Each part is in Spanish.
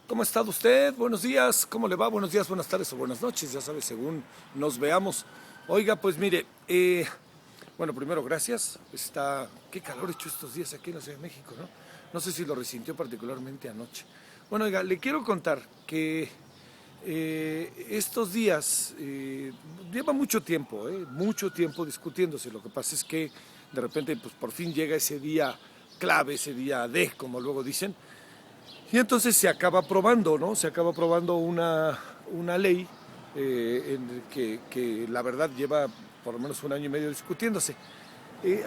¿Cómo está usted? Buenos días. ¿Cómo le va? Buenos días, buenas tardes o buenas noches, ya sabe, según nos veamos. Oiga, pues mire, bueno, primero gracias. Qué calor ha hecho estos días aquí en la Ciudad de México, ¿no? No sé si lo resintió particularmente anoche. Bueno, oiga, le quiero contar que estos días lleva mucho tiempo discutiéndose. Lo que pasa es que de repente, pues por fin llega ese día clave, ese día D, como luego dicen, y entonces se acaba aprobando, ¿no? Se acaba aprobando una ley que la verdad lleva por lo menos un año y medio discutiéndose.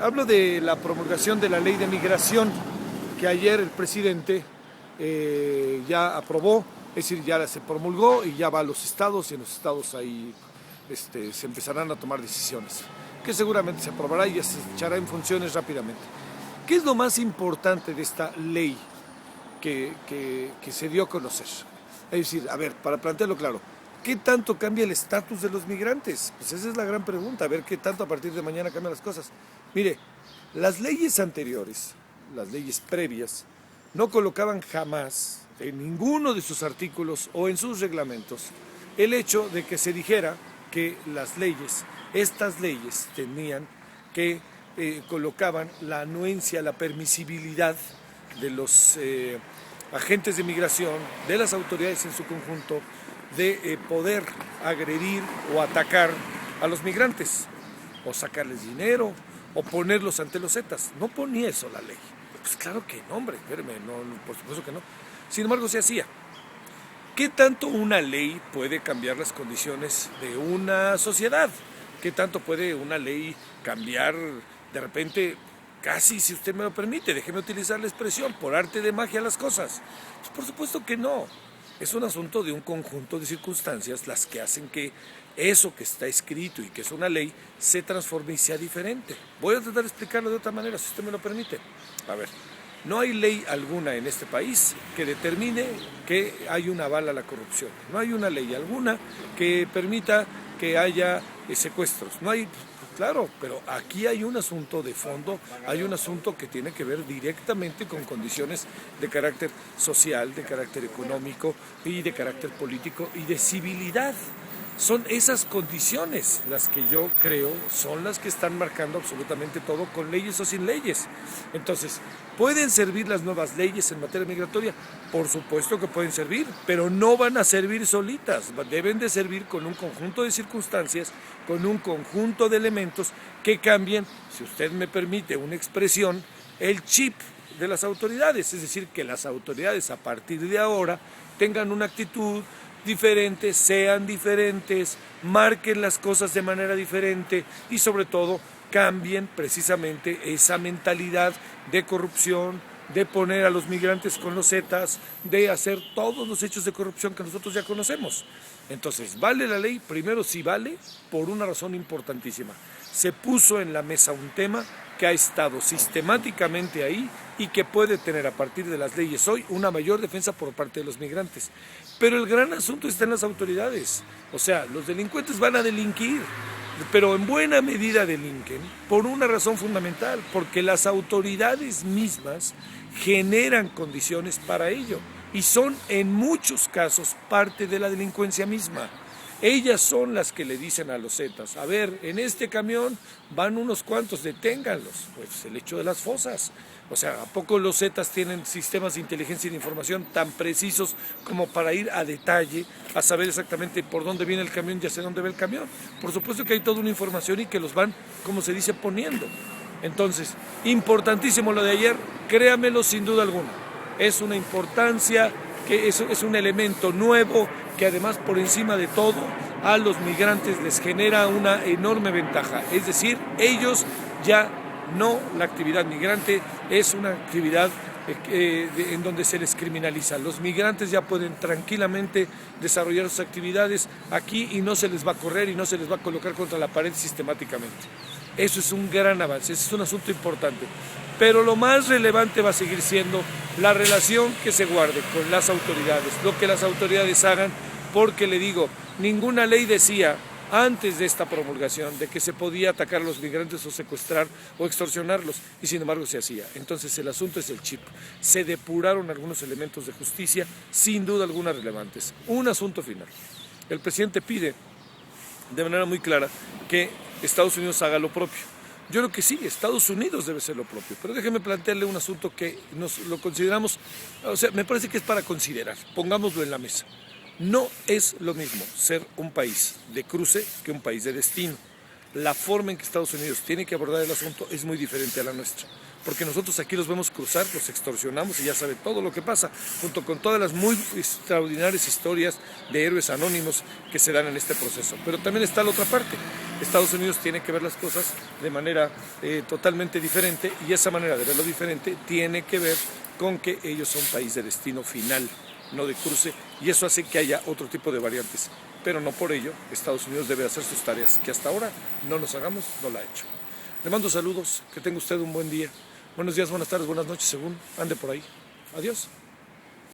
Hablo de la promulgación de la ley de migración que ayer el presidente ya aprobó, es decir, ya se promulgó y ya va a los estados, y en los estados ahí se empezarán a tomar decisiones, que seguramente se aprobará y ya se echará en funciones rápidamente. ¿Qué es lo más importante de esta ley que se dio a conocer? Es decir, a ver, para plantearlo claro, ¿qué tanto cambia el estatus de los migrantes? Pues esa es la gran pregunta, a ver qué tanto a partir de mañana cambian las cosas. Mire, las leyes anteriores, las leyes previas, no colocaban jamás en ninguno de sus artículos o en sus reglamentos el hecho de que se dijera que estas leyes tenían que colocaban la anuencia, la permisibilidad de los agentes de migración, de las autoridades en su conjunto, de poder agredir o atacar a los migrantes, o sacarles dinero, o ponerlos ante los zetas. No ponía eso la ley. Pues claro que no, hombre, espérame, no, por supuesto que no. Sin embargo, se hacía. ¿Qué tanto una ley puede cambiar las condiciones de una sociedad? ¿Qué tanto puede una ley cambiar de repente, casi, si usted me lo permite, déjeme utilizar la expresión, por arte de magia las cosas? Pues por supuesto que no. Es un asunto de un conjunto de circunstancias las que hacen que eso que está escrito y que es una ley se transforme y sea diferente. Voy a tratar de explicarlo de otra manera, si usted me lo permite. A ver, no hay ley alguna en este país que determine que hay una aval a la corrupción. No hay una ley alguna que permita que haya secuestros. No hay, claro, pero aquí hay un asunto de fondo, hay un asunto que tiene que ver directamente con condiciones de carácter social, de carácter económico y de carácter político y de civilidad. Son esas condiciones las que yo creo son las que están marcando absolutamente todo, con leyes o sin leyes. Entonces, ¿pueden servir las nuevas leyes en materia migratoria? Por supuesto que pueden servir, pero no van a servir solitas. Deben de servir con un conjunto de circunstancias, con un conjunto de elementos que cambien, si usted me permite una expresión, el chip de las autoridades. Es decir, que las autoridades a partir de ahora tengan una actitud diferentes, sean diferentes, marquen las cosas de manera diferente y sobre todo cambien precisamente esa mentalidad de corrupción, de poner a los migrantes con los zetas, de hacer todos los hechos de corrupción que nosotros ya conocemos. Entonces, ¿vale la ley? Primero sí vale, por una razón importantísima. Se puso en la mesa un tema que ha estado sistemáticamente ahí y que puede tener a partir de las leyes hoy una mayor defensa por parte de los migrantes. Pero el gran asunto está en las autoridades. O sea, los delincuentes van a delinquir, pero en buena medida delinquen por una razón fundamental, porque las autoridades mismas generan condiciones para ello y son en muchos casos parte de la delincuencia misma. Ellas son las que le dicen a los zetas, a ver, en este camión van unos cuantos, deténganlos. Pues el hecho de las fosas. O sea, ¿a poco los zetas tienen sistemas de inteligencia y de información tan precisos como para ir a detalle, a saber exactamente por dónde viene el camión y hacia dónde va el camión? Por supuesto que hay toda una información y que los van, como se dice, poniendo. Entonces, importantísimo lo de ayer, créamelo sin duda alguna. Es una importancia, que es un elemento nuevo que además por encima de todo a los migrantes les genera una enorme ventaja. Es decir, ellos ya no, la actividad migrante es una actividad en donde se les criminaliza. Los migrantes ya pueden tranquilamente desarrollar sus actividades aquí y no se les va a correr y no se les va a colocar contra la pared sistemáticamente. Eso es un gran avance, ese es un asunto importante. Pero lo más relevante va a seguir siendo la relación que se guarde con las autoridades, lo que las autoridades hagan, porque le digo, ninguna ley decía antes de esta promulgación, de que se podía atacar a los migrantes o secuestrar o extorsionarlos, y sin embargo se hacía. Entonces el asunto es el chip. Se depuraron algunos elementos de justicia, sin duda alguna relevantes. Un asunto final. El presidente pide de manera muy clara que Estados Unidos haga lo propio. Yo creo que sí, Estados Unidos debe ser lo propio, pero déjeme plantearle un asunto que nos lo consideramos, o sea, me parece que es para considerar, pongámoslo en la mesa. No es lo mismo ser un país de cruce que un país de destino. La forma en que Estados Unidos tiene que abordar el asunto es muy diferente a la nuestra, porque nosotros aquí los vemos cruzar, los extorsionamos y ya sabe todo lo que pasa, junto con todas las muy extraordinarias historias de héroes anónimos que se dan en este proceso. Pero también está la otra parte. Estados Unidos tiene que ver las cosas de manera totalmente diferente, y esa manera de verlo diferente tiene que ver con que ellos son país de destino final, no de cruce, y eso hace que haya otro tipo de variantes. Pero no por ello Estados Unidos debe hacer sus tareas, que hasta ahora no nos hagamos, no la ha hecho. Le mando saludos, que tenga usted un buen día. Buenos días, buenas tardes, buenas noches, según ande por ahí. Adiós.